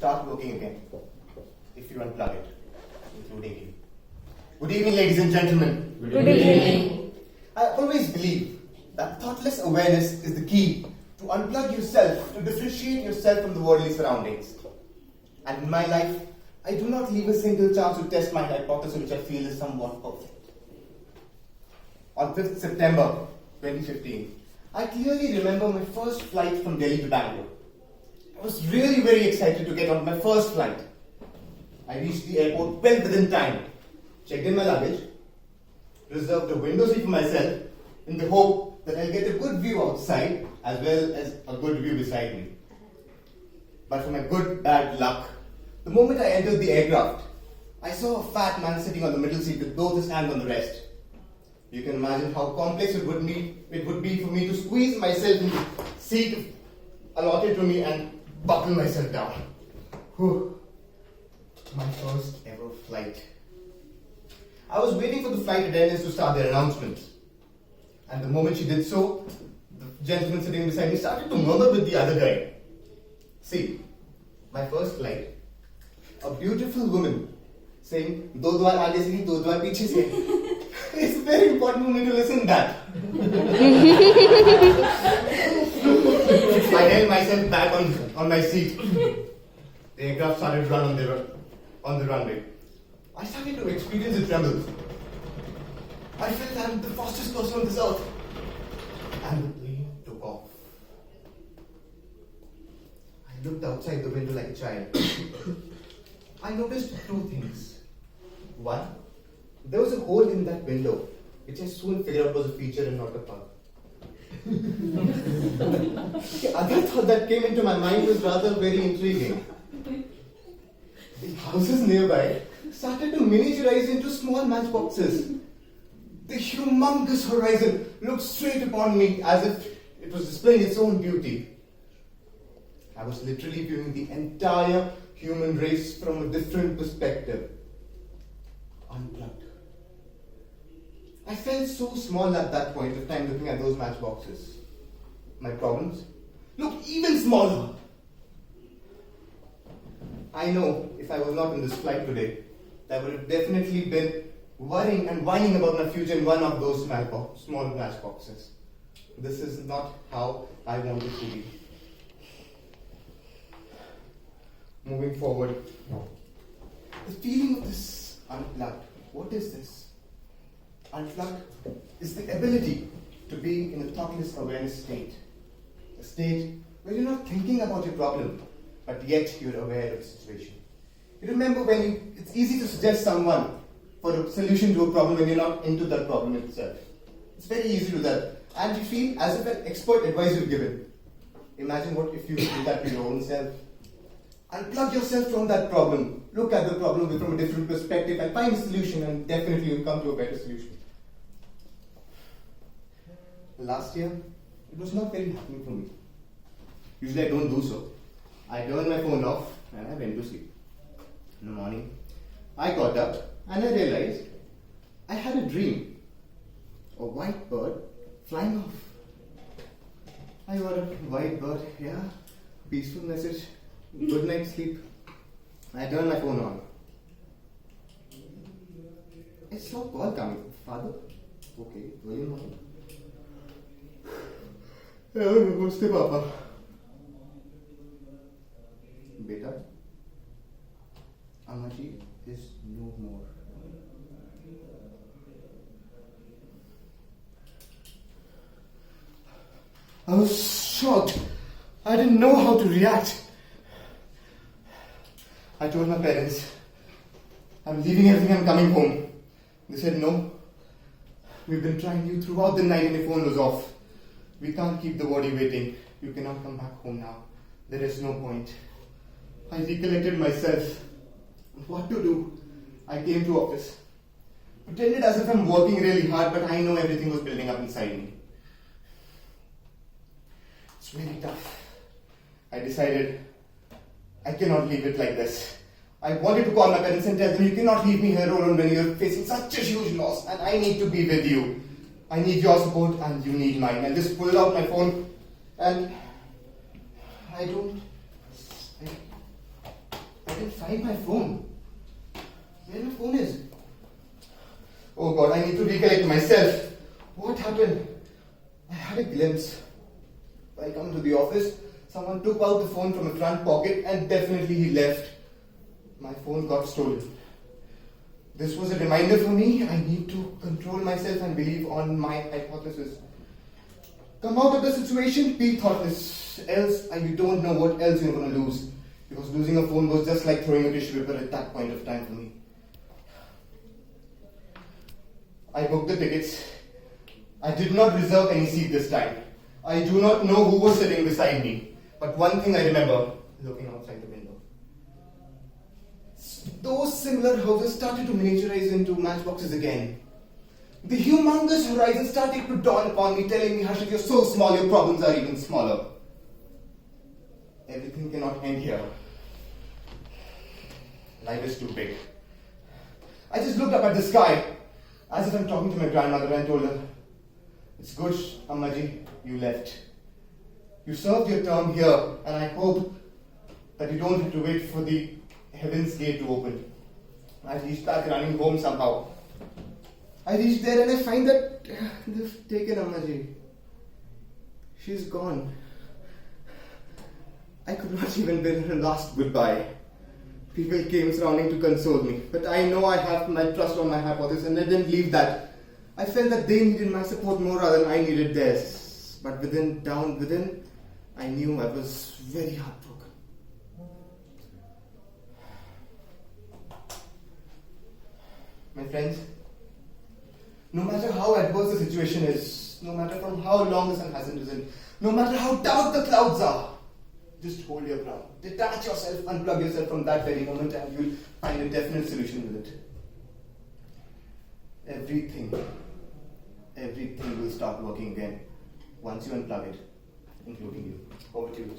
start working again if you unplug it, including you. Good evening, ladies and gentlemen. Good evening. I always believe that thoughtless awareness is the key to unplug yourself, to differentiate yourself from the worldly surroundings. And in my life, I do not leave a single chance to test my hypothesis, which I feel is somewhat perfect. On 5th September 2015, I clearly remember my first flight from Delhi to Bangalore. I was really very excited to get on my first flight. I reached the airport well within time, checked in my luggage, reserved a window seat for myself in the hope that I'll get a good view outside as well as a good view beside me. But for my good bad luck, the moment I entered the aircraft, I saw a fat man sitting on the middle seat with both his hands on the rest. You can imagine how complex it would be for me to squeeze myself in the seat allotted to me and buckle myself down. Whew. My first ever flight. I was waiting for the flight attendants to start their announcements. And the moment she did so, the gentleman sitting beside me started to murmur with the other guy. See, my first flight, a beautiful woman saying, "Do dwar aage se nahi, do dwar piche se." It's very important for me to listen to that. I held myself back on my seat. The aircraft started to run on the runway. I started to experience a tremble. I felt I'm the fastest person on this earth. And the plane took off. I looked outside the window like a child. I noticed two things. One, there was a hole in that window, which I soon figured out was a feature and not a bug. The other thought that came into my mind was rather very intriguing. The houses nearby started to miniaturize into small matchboxes. The humongous horizon looked straight upon me as if it was displaying its own beauty. I was literally viewing the entire human race from a different perspective. Unplugged. I felt so small at that point of time looking at those matchboxes. My problems looked even smaller. I know if I was not in this flight today, I would have definitely been worrying and whining about my future in one of those small matchboxes. This is not how I wanted to be. Moving forward, the feeling of this unplugged. What is this? Unplugged is the ability to be in a thoughtless awareness state. A state where you're not thinking about your problem, but yet you're aware of the situation. You remember it's easy to suggest someone for a solution to a problem when you're not into that problem itself. It's very easy to do that. And you feel as if an expert advice you've given. Imagine what if you do that to your own self. Unplug yourself from that problem. Look at the problem from a different perspective and find a solution, and definitely you'll come to a better solution. Last year, it was not very happening for me. Usually I don't do so. I turned my phone off and I went to sleep. In the morning, I got up and I realized I had a dream. A white bird flying off. I got a white bird, yeah, peaceful message, good night sleep. I turned my phone on. I saw a call coming. Father? Okay, early morning. Namaste, Papa. Beta, Amaji is no more. I was shocked. I didn't know how to react. I told my parents, I'm leaving everything, I'm coming home. They said, no. We've been trying you throughout the night and your phone was off. We can't keep the body waiting. You cannot come back home now. There is no point. I recollected myself. What to do? I came to office. Pretended as if I'm working really hard, but I know everything was building up inside me. It's very tough. I decided I cannot leave it like this. I wanted to call my parents and tell them, you cannot leave me here alone when you're facing such a huge loss, and I need to be with you. I need your support and you need mine. I just pulled out my phone and I can't find my phone. Where my phone is? Oh God, I need to recollect myself. What happened? I had a glimpse. When I come to the office, someone took out the phone from a front pocket and definitely he left. My phone got stolen. This was a reminder for me. I need to control myself and believe on my hypothesis. Come out of the situation, be thoughtless. Else, you don't know what else you're going to lose. Because losing a phone was just like throwing a tissue paper at that point of time for me. I booked the tickets. I did not reserve any seat this time. I do not know who was sitting beside me. But one thing I remember, looking outside the window. Those similar houses started to miniaturize into matchboxes again. The humongous horizon started to dawn upon me, telling me, Harshit, you're so small, your problems are even smaller. Everything cannot end here. Life is too big. I just looked up at the sky, as if I'm talking to my grandmother, and told her, it's good, Ammaji, you left. You served your term here, and I hope that you don't have to wait for the heaven's gate to open. I reached back running home somehow. I reached there and I find that they've taken Ammaji. She's gone. I could not even bid her last goodbye. People came surrounding to console me, but I know I have my trust on my hypothesis and I didn't leave that. I felt that they needed my support more rather than I needed theirs. But down within, I knew I was very heartbroken. My friends, no matter how adverse the situation is, no matter from how long the sun hasn't risen, no matter how dark the clouds are, just hold your ground. Detach yourself, unplug yourself from that very moment and you'll find a definite solution with it. Everything will start working again once you unplug it, including you. Over to you.